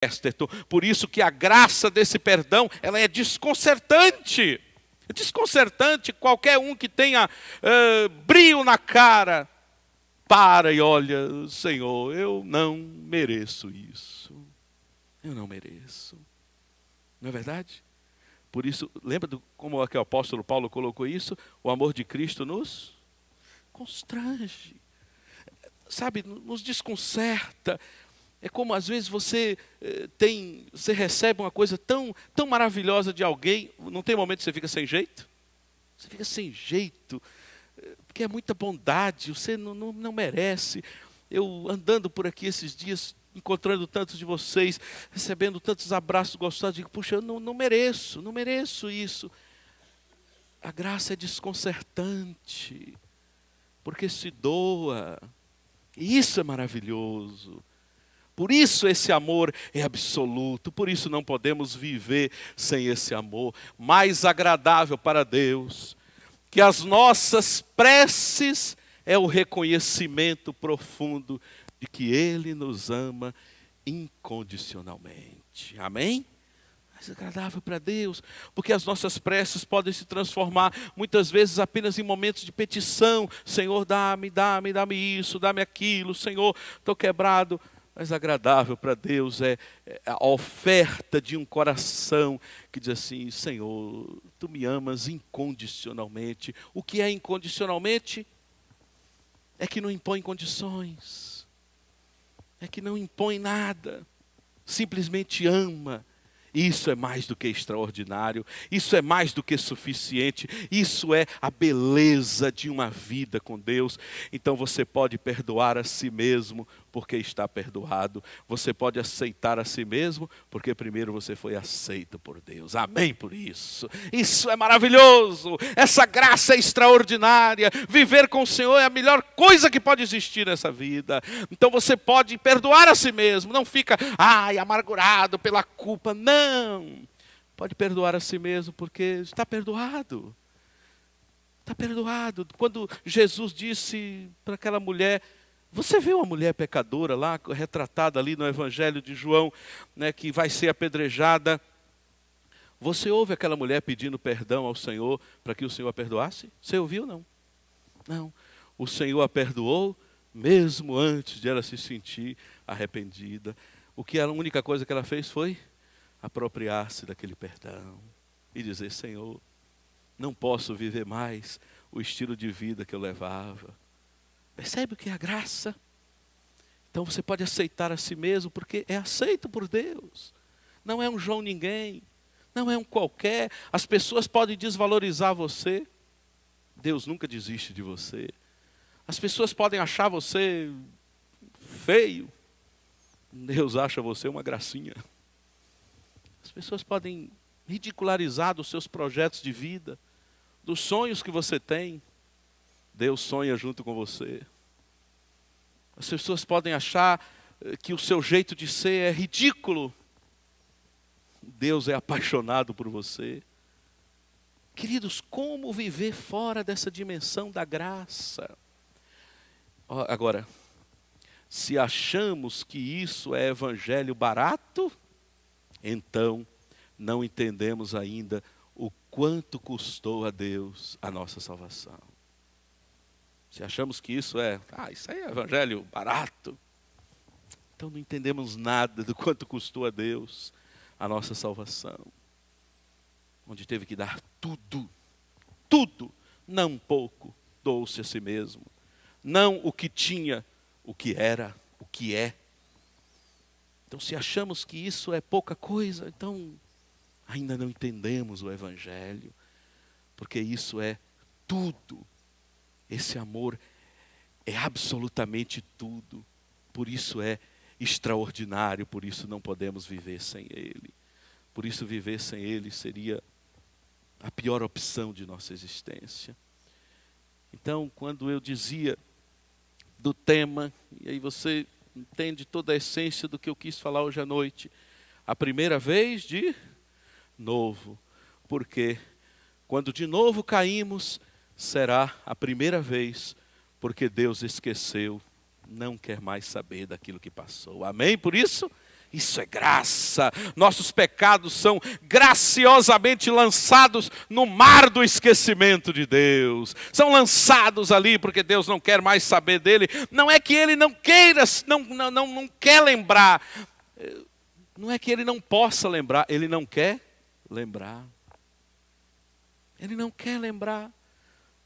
Chesterton. Por isso que a graça desse perdão, ela é desconcertante. É desconcertante. Qualquer um que tenha brilho na cara, para e olha, Senhor, eu não mereço isso. Eu não mereço. Não é verdade? Por isso, lembra como é que o apóstolo Paulo colocou isso? O amor de Cristo nos constrange. Sabe, nos desconcerta. É como às vezes você recebe uma coisa tão maravilhosa de alguém, não tem momento que você fica sem jeito? Você fica sem jeito, porque é muita bondade, você não merece. Eu andando por aqui esses dias, encontrando tantos de vocês, recebendo tantos abraços gostosos, digo, puxa, eu não mereço isso. A graça é desconcertante, porque se doa, e isso é maravilhoso. Por isso esse amor é absoluto, por isso não podemos viver sem esse amor. Mais agradável para Deus que as nossas preces é o reconhecimento profundo de que Ele nos ama incondicionalmente. Amém? Mais agradável para Deus, porque as nossas preces podem se transformar muitas vezes apenas em momentos de petição. Senhor, dá-me isso, dá-me aquilo. Senhor, estou quebrado. Mais agradável para Deus é a oferta de um coração que diz assim, Senhor, Tu me amas incondicionalmente. O que é incondicionalmente? É que não impõe condições. É que não impõe nada. Simplesmente ama. Isso é mais do que extraordinário, isso é mais do que suficiente, isso é a beleza de uma vida com Deus. Então você pode perdoar a si mesmo porque está perdoado, você pode aceitar a si mesmo porque primeiro você foi aceito por Deus. Amém por isso. Isso é maravilhoso, essa graça é extraordinária. Viver com o Senhor é a melhor coisa que pode existir nessa vida. Então você pode perdoar a si mesmo, não fica amargurado pela culpa, não. Pode perdoar a si mesmo porque está perdoado. Está perdoado. Quando Jesus disse para aquela mulher, você viu a mulher pecadora lá, retratada ali no Evangelho de João, né, que vai ser apedrejada. Você ouve aquela mulher pedindo perdão ao Senhor para que o Senhor a perdoasse? Você ouviu? Não. Não. O Senhor a perdoou mesmo antes de ela se sentir arrependida. A única coisa que ela fez foi apropriar-se daquele perdão e dizer, Senhor, não posso viver mais o estilo de vida que eu levava. Percebe o que é a graça? Então você pode aceitar a si mesmo porque é aceito por Deus. Não é um João ninguém, não é um qualquer. As pessoas podem desvalorizar você, Deus nunca desiste de você. As pessoas podem achar você feio, Deus acha você uma gracinha. As pessoas podem ridicularizar dos seus projetos de vida, dos sonhos que você tem. Deus sonha junto com você. As pessoas podem achar que o seu jeito de ser é ridículo. Deus é apaixonado por você. Queridos, como viver fora dessa dimensão da graça? Agora, se achamos que isso é evangelho barato, então não entendemos ainda o quanto custou a Deus a nossa salvação. Se achamos que isso isso aí é evangelho barato, então não entendemos nada do quanto custou a Deus a nossa salvação. Onde teve que dar tudo, não pouco, doou-se a si mesmo. Não o que tinha, o que era, o que é. Então, se achamos que isso é pouca coisa, então ainda não entendemos o Evangelho, porque isso é tudo. Esse amor é absolutamente tudo. Por isso é extraordinário, por isso não podemos viver sem Ele. Por isso viver sem Ele seria a pior opção de nossa existência. Então, quando eu dizia do tema, e aí você entende toda a essência do que eu quis falar hoje à noite. A primeira vez de novo. Porque quando de novo caímos, será a primeira vez, porque Deus esqueceu, não quer mais saber daquilo que passou. Amém? Por isso, Isso é graça. Nossos pecados são graciosamente lançados no mar do esquecimento de Deus. São lançados ali porque Deus não quer mais saber dele. Não é que ele não queira, não quer lembrar. Não é que ele não possa lembrar, ele não quer lembrar. Ele não quer lembrar.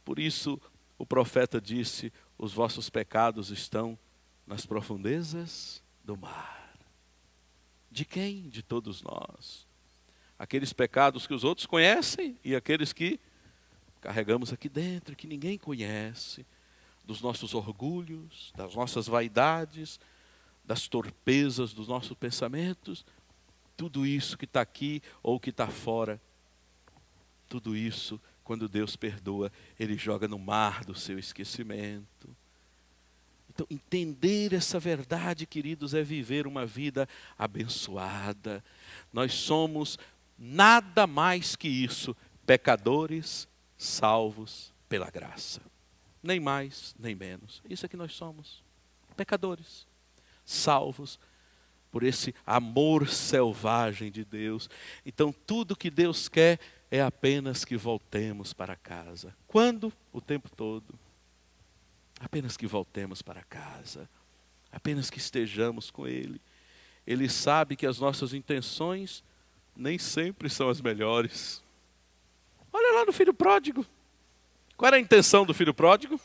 Por isso o profeta disse: os vossos pecados estão nas profundezas do mar. De quem? De todos nós. Aqueles pecados que os outros conhecem e aqueles que carregamos aqui dentro, que ninguém conhece. Dos nossos orgulhos, das nossas vaidades, das torpezas dos nossos pensamentos. Tudo isso que está aqui ou que está fora. Tudo isso, quando Deus perdoa, Ele joga no mar do seu esquecimento. Então, entender essa verdade, queridos, é viver uma vida abençoada. Nós somos nada mais que isso, pecadores salvos pela graça. Nem mais, nem menos. Isso é que nós somos, pecadores salvos por esse amor selvagem de Deus. Então, tudo que Deus quer é apenas que voltemos para casa. Quando? O tempo todo. Apenas que voltemos para casa, apenas que estejamos com Ele. Ele sabe que as nossas intenções nem sempre são as melhores. Olha lá no filho pródigo. Qual era a intenção do filho pródigo?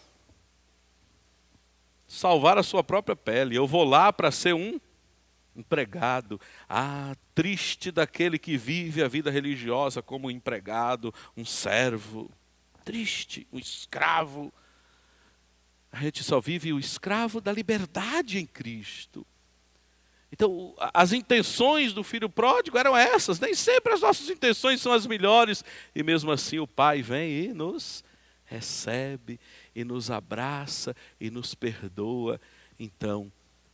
Salvar a sua própria pele. Eu vou lá para ser um empregado. Ah, triste daquele que vive a vida religiosa como um empregado, um servo. Triste, um escravo. A gente só vive o escravo da liberdade em Cristo. Então, as intenções do filho pródigo eram essas. Nem sempre as nossas intenções são as melhores. E mesmo assim o Pai vem e nos recebe, e nos abraça, e nos perdoa. Então,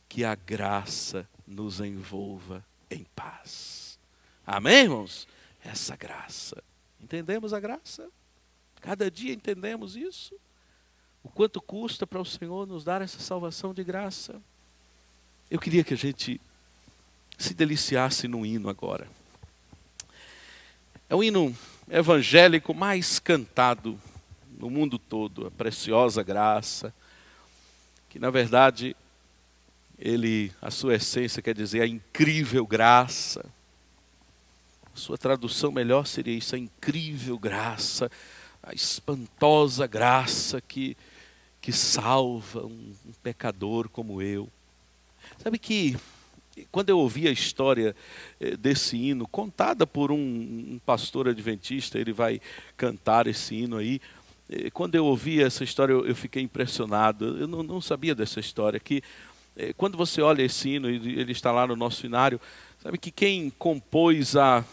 que a graça nos envolva em paz. Amém, irmãos? Essa graça. Entendemos a graça? Cada dia entendemos isso? O quanto custa para o Senhor nos dar essa salvação de graça? Eu queria que a gente se deliciasse no hino agora. É o hino evangélico mais cantado no mundo todo, a preciosa graça, que na verdade, a sua essência quer dizer a incrível graça. A sua tradução melhor seria isso, a incrível graça, a espantosa graça que salva um pecador como eu. Sabe que quando eu ouvi a história desse hino, contada por um pastor adventista, ele vai cantar esse hino aí. Quando eu ouvi essa história, eu fiquei impressionado. Eu não sabia dessa história. Que quando você olha esse hino, ele está lá no nosso hinário, sabe que quem compôs a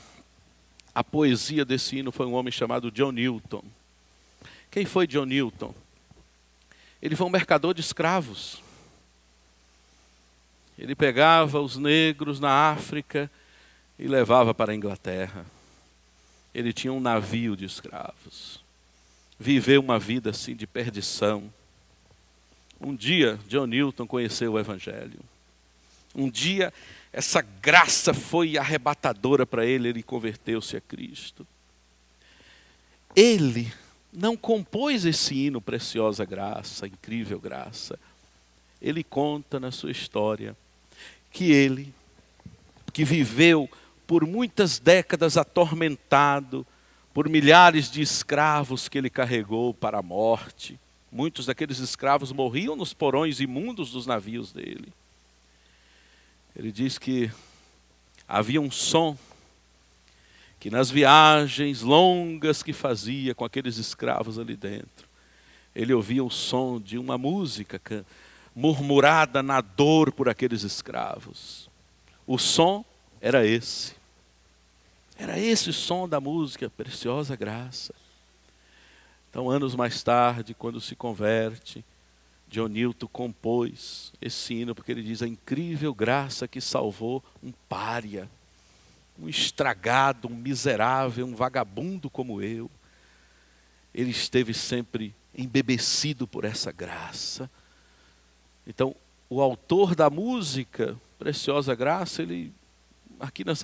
poesia desse hino foi um homem chamado John Newton. Quem foi John Newton? Ele foi um mercador de escravos. Ele pegava os negros na África e levava para a Inglaterra. Ele tinha um navio de escravos. Viveu uma vida assim de perdição. Um dia, John Newton conheceu o Evangelho. Um dia, essa graça foi arrebatadora para ele, ele converteu-se a Cristo. Ele não compôs esse hino, preciosa graça, incrível graça. Ele conta na sua história que ele, que viveu por muitas décadas atormentado, por milhares de escravos que ele carregou para a morte. Muitos daqueles escravos morriam nos porões imundos dos navios dele. Ele diz que havia um som que nas viagens longas que fazia com aqueles escravos ali dentro, ele ouvia o som de uma música murmurada na dor por aqueles escravos. O som era esse. Era esse o som da música, preciosa graça. Então, anos mais tarde, quando se converte, John Newton compôs esse hino, porque ele diz: a incrível graça que salvou um pária, um estragado, um miserável, um vagabundo como eu. Ele esteve sempre embebecido por essa graça. Então, o autor da música, Preciosa Graça, ele aqui nessa